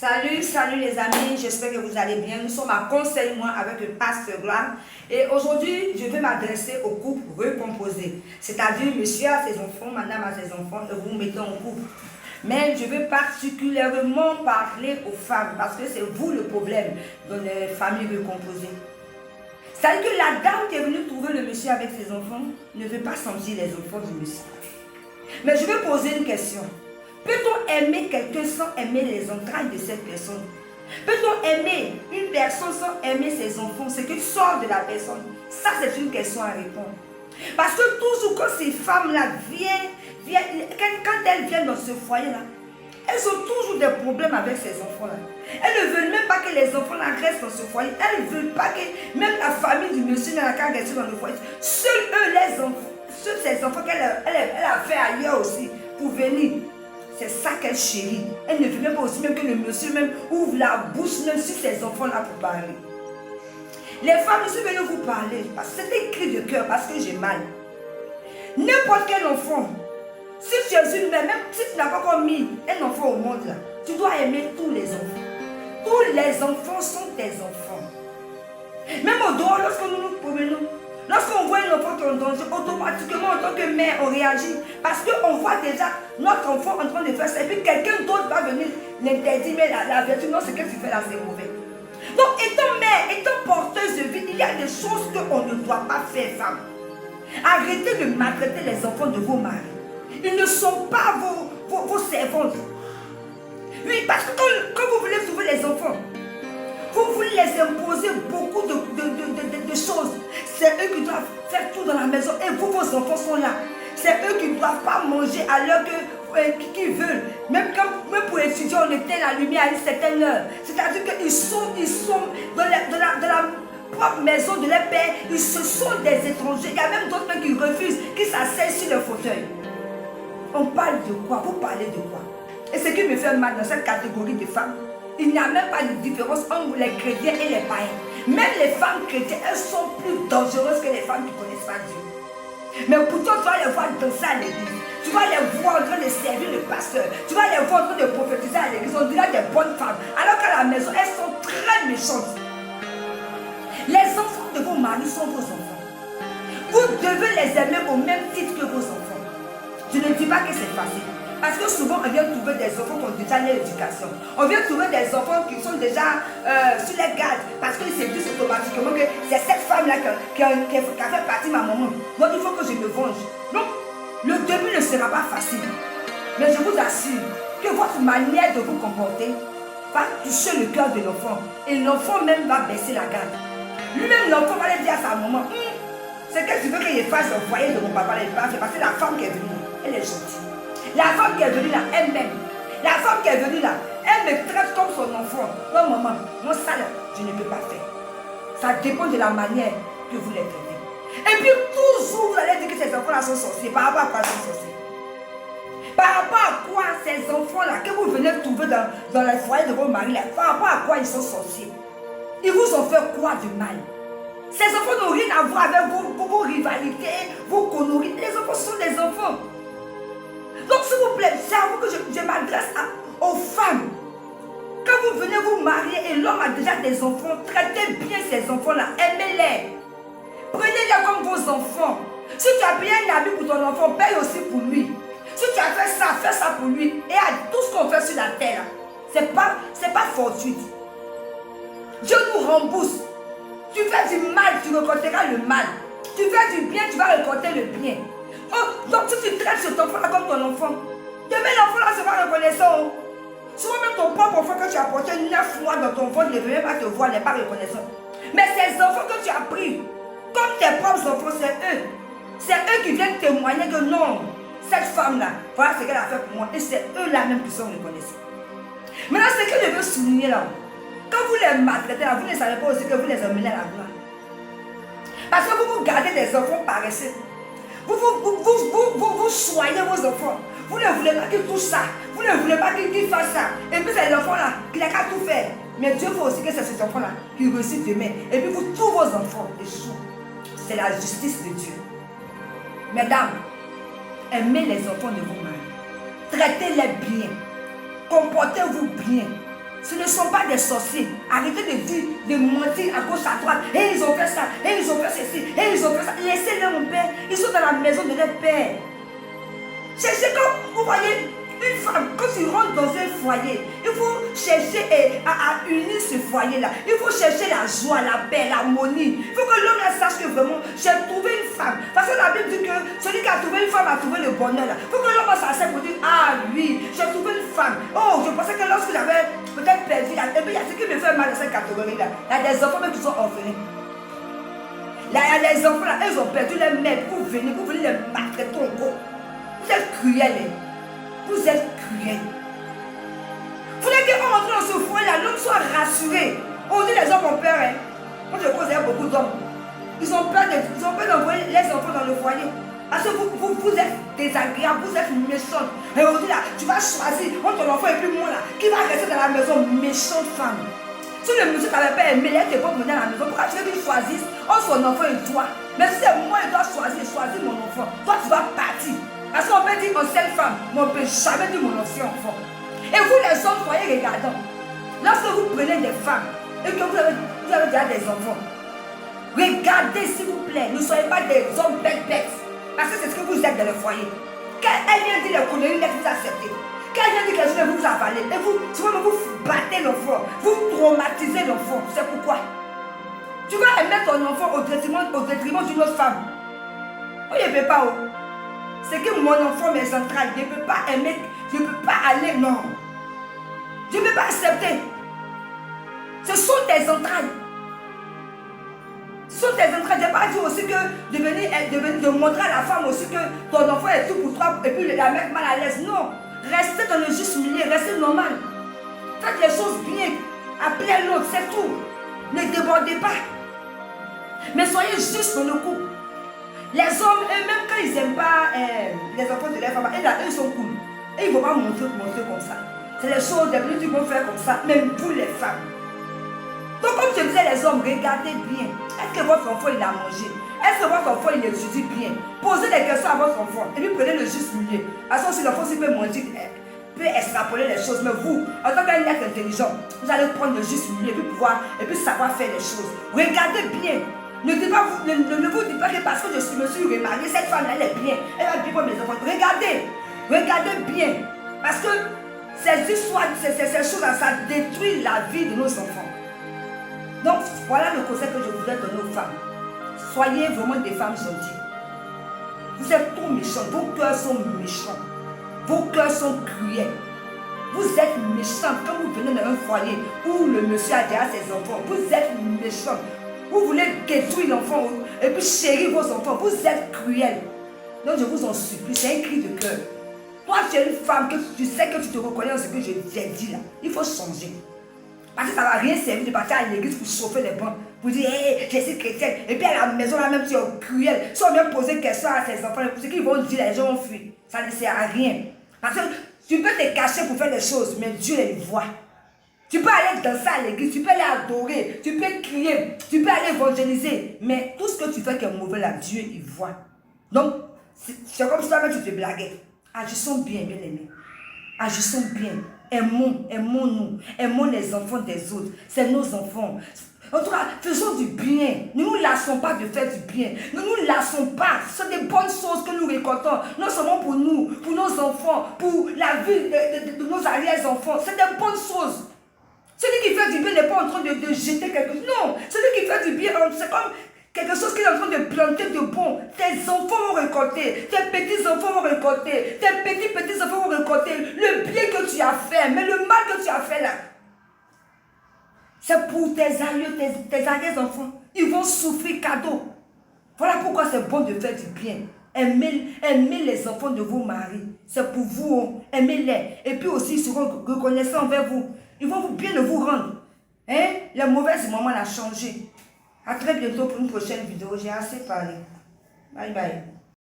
Salut les amis, j'espère que vous allez bien. Nous sommes à Conseil-moi avec le pasteur Gloire. Et aujourd'hui, je vais m'adresser au couple recomposé. C'est-à-dire monsieur a ses enfants, madame a ses enfants, et vous mettez en couple. Mais je veux particulièrement parler aux femmes, parce que c'est vous le problème dans les familles recomposées. C'est-à-dire que la dame qui est venue trouver le monsieur avec ses enfants ne veut pas sentir les enfants du monsieur. Mais je vais poser une question. Peut-on aimer quelqu'un sans aimer les entrailles de cette personne? Peut-on aimer une personne sans aimer ses enfants, ce qui sort de la personne? Ça, c'est une question à répondre. Parce que toujours quand ces femmes-là quand elles viennent dans ce foyer-là, elles ont toujours des problèmes avec ces enfants-là. Elles ne veulent même pas que les enfants-là restent dans ce foyer. Elles ne veulent pas que même la famille du monsieur n'a qu'à rester dans le foyer. Seuls eux, les enfants, seuls ces enfants qu'elle a fait ailleurs aussi pour venir. C'est ça qu'elle chérit. Elle ne veut même pas aussi même que le monsieur même ouvre la bouche même sur ses enfants-là pour parler. Les femmes, je suis venue vous parler parce que c'est un cri de cœur, parce que j'ai mal. N'importe quel enfant, si tu es une mère, même si tu n'as pas encore mis un enfant au monde là, tu dois aimer tous les enfants. Tous les enfants sont tes enfants. Même au dehors, lorsque nous nous promenons, lorsqu'on voit un enfant en danger, automatiquement en tant que mère, on réagit. Parce qu'on voit déjà notre enfant en train de faire ça. Et puis quelqu'un d'autre va venir l'interdire, mais la vertu, non, ce que tu fais là, c'est mauvais. Donc, étant mère, étant porteuse de vie, il y a des choses qu'on ne doit pas faire, femme. Arrêtez de maltraiter les enfants de vos maris. Ils ne sont pas vos servantes. Oui, parce que quand vous voulez sauver les enfants, vous voulez les imposer beaucoup de choses. C'est eux qui doivent faire tout dans la maison et vous, vos enfants sont là. C'est eux qui ne doivent pas manger à l'heure qu'ils veulent. Même pour étudier, on éteint la lumière à une certaine heure. C'est-à-dire qu'ils sont dans la propre maison de leur père. Ce sont des étrangers. Il y a même d'autres qui refusent, qui s'asseyent sur le fauteuil. On parle de quoi? Vous parlez de quoi? Et ce qui me fait mal dans cette catégorie de femmes, il n'y a même pas de différence entre les chrétiens et les païens. Même les femmes chrétiennes, elles sont plus dangereuses que les femmes qui ne connaissent pas Dieu. Mais pourtant, tu vas les voir danser à l'église. Tu vas les voir en train de servir le pasteur. Tu vas les voir en train de prophétiser à l'église. On dirait des bonnes femmes. Alors qu'à la maison, elles sont très méchantes. Les enfants de vos maris sont vos enfants. Vous devez les aimer au même titre que vos enfants. Je ne dis pas que c'est facile. Parce que souvent, on vient trouver des enfants qui ont déjà l'éducation. On vient trouver des enfants qui sont déjà sur les gardes. Parce qu'ils se disent automatiquement que c'est cette femme-là qui a fait partie de ma maman. Donc, il faut que je me venge. Donc, le début ne sera pas facile. Mais je vous assure que votre manière de vous comporter va toucher le cœur de l'enfant. Et l'enfant même va baisser la garde. Lui-même, l'enfant va aller dire à sa maman, c'est que tu veux qu'il fasse le foyer de mon papa, parce que la femme qui est venue, elle est gentille. La femme qui est venue là, elle-même. La femme qui est venue là, elle me traite comme son enfant. Non, maman, moi ça là, je ne peux pas faire. Ça dépend de la manière que vous les traitez. Et puis toujours, vous allez dire que ces enfants-là sont sorciers. Par rapport à quoi ils sont sorciers? Par rapport à quoi ces enfants-là, que vous venez trouver dans les foyers de vos maris là, par rapport à quoi ils sont sorciers? Ils vous ont fait quoi de mal? Ces enfants n'ont rien à voir avec vos rivalités, vos conneries. Les enfants sont des enfants. Donc s'il vous plaît, c'est à vous que je m'adresse aux femmes. Quand vous venez vous marier et l'homme a déjà des enfants, traitez bien ces enfants-là, aimez-les. Prenez-les comme vos enfants. Si tu as payé un habit pour ton enfant, paye aussi pour lui. Si tu as fait ça, fais ça pour lui. Et à tout ce qu'on fait sur la terre, c'est pas fortuit. Dieu nous rembourse. Tu fais du mal, tu récolteras le mal. Tu fais du bien, tu vas récolter le bien. Oh, donc si tu traites cet enfant-là comme ton enfant, demain l'enfant-là sera reconnaissant. Souvent même ton propre enfant que tu as porté 9 mois dans ton ventre ne veut même pas te voir, n'est pas reconnaissant. Mais ces enfants que tu as pris, comme tes propres enfants, c'est eux. C'est eux qui viennent témoigner que non, cette femme-là, voilà ce qu'elle a fait pour moi. Et c'est eux-là même qui sont reconnaissants. Maintenant, ce que je veux souligner là, quand vous les maltraitez là, vous ne savez pas aussi que vous les emmenez à la gloire. Parce que vous gardez des enfants paresseux. Vous soignez vos enfants. Vous ne voulez pas qu'ils touchent ça. Vous ne voulez pas qu'ils fassent ça. Et puis c'est l'enfant-là qui n'a qu'à tout faire. Mais Dieu veut aussi que c'est cet enfant-là qui réussit demain. Et puis vous, tous vos enfants échouent. C'est la justice de Dieu. Mesdames, aimez les enfants de vos maris. Traitez-les bien. Comportez-vous bien. Ce ne sont pas des sorciers. Arrêtez de dire, de mentir à gauche, à droite. Et ils ont fait ça, et ils ont fait ceci, et ils ont fait ça. Laissez-les, mon père. Ils sont dans la maison de leur père. Cherchez quand vous voyez une femme, quand tu rentres dans un foyer, il faut chercher à unir ce foyer-là. Il faut chercher la joie, la paix, l'harmonie. Il faut que l'homme sache que vraiment, j'ai trouvé une femme. Parce que la Bible dit que celui qui a trouvé une femme a trouvé le bonheur. Il faut que l'homme s'asseye pour dire, ah oui, j'ai trouvé une femme. Oh, je pensais que lorsque j'avais peut-être perdu, et puis il y a ce qui me fait mal dans cette catégorie-là. Il y a des enfants même qui sont orphelins. Là, il y a des enfants là, ils ont perdu leur mère pour venir les maltraiter encore. Vous êtes cruels. Vous êtes cruels. Vous voulez qu'on rentre dans ce foyer-là, l'homme soit rassuré. On dit les hommes ont peur. Hein. Moi, je connais beaucoup d'hommes. Ils ont peur d'envoyer les enfants dans le foyer. Parce que vous êtes désagréable, vous êtes méchants. Et on dit là, tu vas choisir entre ton enfant et puis moi là, qui va rester dans la maison, méchante femme. Si le monsieur t'avait pas aimé, il t'est pas venu à la maison. Pourquoi tu veux qu'il choisisse entre son enfant et toi? Mais si c'est moi, il doit choisir mon enfant. Toi, tu vas partir. Parce qu'on peut dire ancienne femme, mais on ne peut jamais dire mon ancien enfant. Et vous les hommes, soyez regardants. Lorsque vous prenez des femmes et que vous avez déjà des enfants, regardez s'il vous plaît, ne soyez pas des hommes bêtes. Parce que c'est ce que vous êtes dans le foyer. Quand elle vient dire les conneries, vous acceptez. Quand elle vient dire quelque chose, vous avalez. Et vous, souvent vous battez l'enfant, vous traumatisez l'enfant. C'est pourquoi tu vas aimer ton enfant au détriment d'une autre femme. Oh, il ne peut pas. Oh. C'est que mon enfant, mes entrailles, je ne peux pas aimer, je ne peux pas aller, non. Je ne peux pas accepter. Ce sont tes entrailles. Ce sont tes entrailles. Je n'ai pas dit aussi que de montrer à la femme aussi que ton enfant est tout pour toi et puis la mettre mal à l'aise. Non. Restez dans le juste milieu, restez normal. Faites les choses bien. Appelez l'autre, c'est tout. Ne débordez pas. Mais soyez juste dans le couple. Les hommes, eux, même quand ils n'aiment pas les enfants de leur femme, eux, ils sont cool. Et ils ne vont pas montrer comme ça. C'est les choses, des plus qu'ils vont faire comme ça, même pour les femmes. Donc, comme je disais, les hommes, regardez bien. Est-ce que votre enfant, il a mangé? Est-ce que votre enfant, il étudie bien? Posez des questions à votre enfant. Et puis, prenez le juste milieu. Parce que si l'enfant, s'il peut mentir, peut extrapoler les choses. Mais vous, en tant qu'un être intelligent, vous allez prendre le juste milieu et puis savoir faire les choses. Regardez bien. Ne vous dites pas que parce que je me suis remariée, cette femme elle est bien, elle va bien pour mes enfants. Regardez bien. Parce que ces histoires, ces choses-là, ça détruit la vie de nos enfants. Donc voilà le conseil que je voudrais donner aux femmes. Soyez vraiment des femmes gentilles. Vous êtes trop méchants, vos cœurs sont méchants. Vos cœurs sont cruels. Vous êtes méchants quand vous venez dans un foyer où le monsieur a déjà ses enfants. Vous êtes méchants. Vous voulez détruire l'enfant et puis chérir vos enfants. Vous êtes cruels. Donc je vous en supplie, c'est un cri de cœur. Toi, tu es une femme que tu sais que tu te reconnais dans ce que j'ai dit là. Il faut changer. Parce que ça ne va rien servir de partir à l'église pour chauffer les bancs. Pour dire, hé, je suis chrétienne. Et puis à la maison là même, tu es cruel. Si on vient poser une question à ses enfants, ce qu'ils vont dire, les gens vont fuir. Ça ne sert à rien. Parce que tu peux te cacher pour faire des choses, mais Dieu les voit. Tu peux aller danser à l'église, tu peux aller adorer, tu peux crier, tu peux aller évangéliser. Mais tout ce que tu fais qui est mauvais là, Dieu il voit. Donc, c'est comme si toi-même tu te blaguais. Agissons bien, bien aimés. Agissons bien. Aimons-nous. Aimons les enfants des autres. C'est nos enfants. En tout cas, faisons du bien. Ne nous lassons pas de faire du bien. Ne nous lassons pas. Ce sont des bonnes choses que nous récoltons. Non seulement pour nous, pour nos enfants, pour la vie de nos arrière-enfants. C'est des bonnes choses. Celui qui fait du bien n'est pas en train de jeter quelque chose. Non, celui qui fait du bien, c'est comme quelque chose qu'il est en train de planter de bon. Tes enfants vont récolter, tes petits-enfants vont récolter, tes petits-enfants vont récolter le bien que tu as fait, mais le mal que tu as fait là. C'est pour tes arrière-enfants. Ils vont souffrir cadeau. Voilà pourquoi c'est bon de faire du bien. Aimez les enfants de vos maris. C'est pour vous. Aimez-les. Et puis aussi, ils seront reconnaissants envers vous. Ils vont bien de vous rendre. Hein? Les mauvais moments ont changé. A très bientôt pour une prochaine vidéo. J'ai assez parlé. Bye bye.